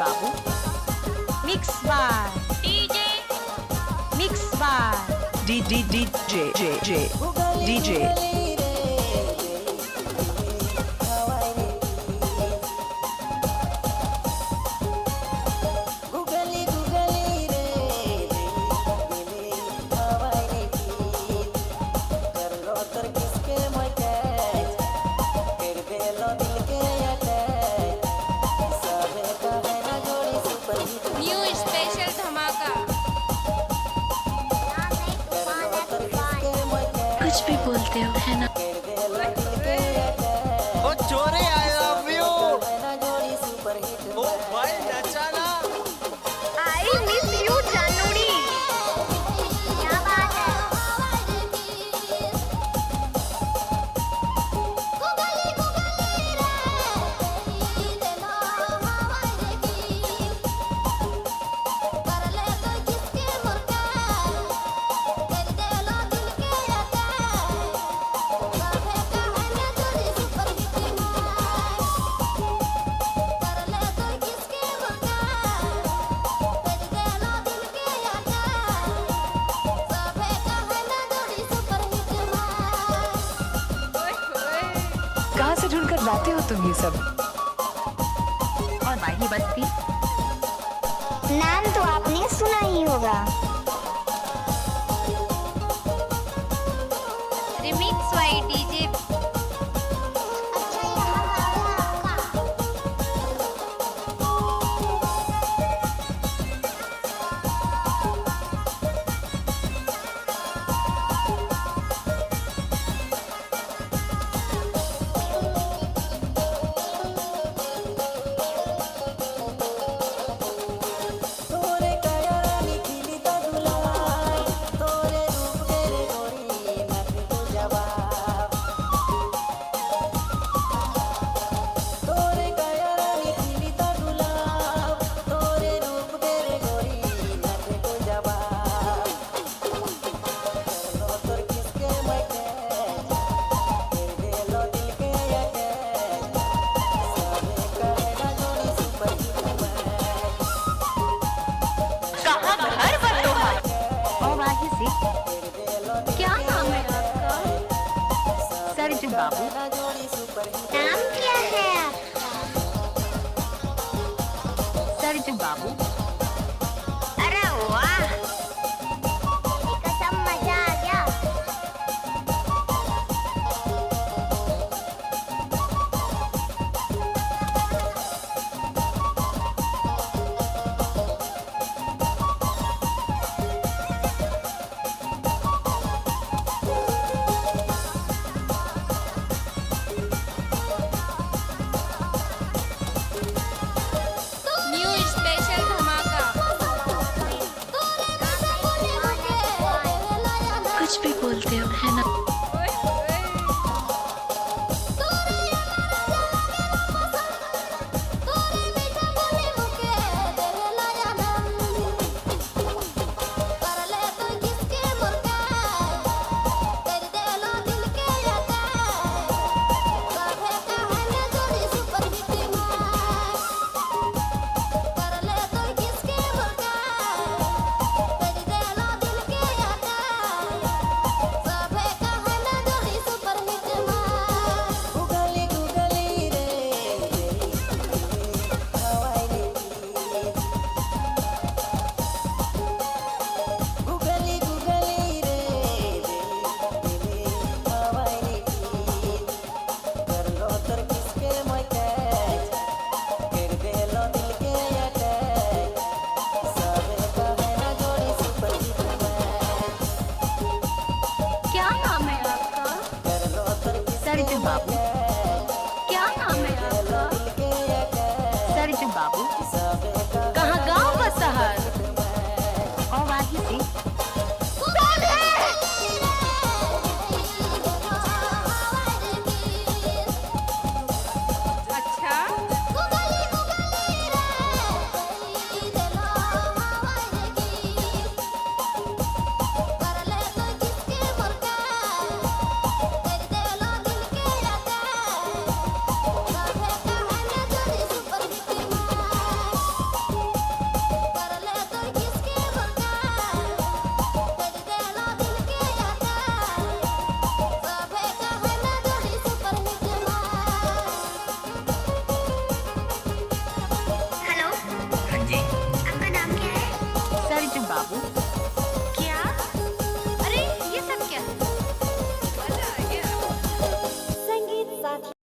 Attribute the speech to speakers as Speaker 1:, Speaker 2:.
Speaker 1: Babu mix by
Speaker 2: DJ
Speaker 1: mix by
Speaker 3: D D D J J J DJ
Speaker 2: new special धमाका।
Speaker 4: कुछ भी बोलते हो है ना।
Speaker 5: ओ चोरे आई लव यू। ओ भाई नचाना।
Speaker 1: I miss you जानूरी।
Speaker 2: क्या बात है।
Speaker 3: कहाँ से ढूंढ कर लाते हो तुम ये सब?
Speaker 1: और माही बस्ती
Speaker 6: नाम तो आपने सुना ही होगा।
Speaker 2: रिमिक्स वाई डीजे
Speaker 1: कहाँ घर बनो है। और माही से क्या नाम है आपका? सरजू बाबू।
Speaker 6: नाम क्या है आपका?
Speaker 1: सरजू बाबू
Speaker 6: अरे वाह, कसम मजा आ गया।
Speaker 2: न्यू स्पेशल धमाका।
Speaker 4: कुछ भी बोलते हो है ना।
Speaker 1: क्या नाम है आपका? सरजू बाबू। क्या नाम है आपका? सरजू बाबू। कहाँ गाँव का शहर? और माही से
Speaker 2: अच्छा
Speaker 5: बाबू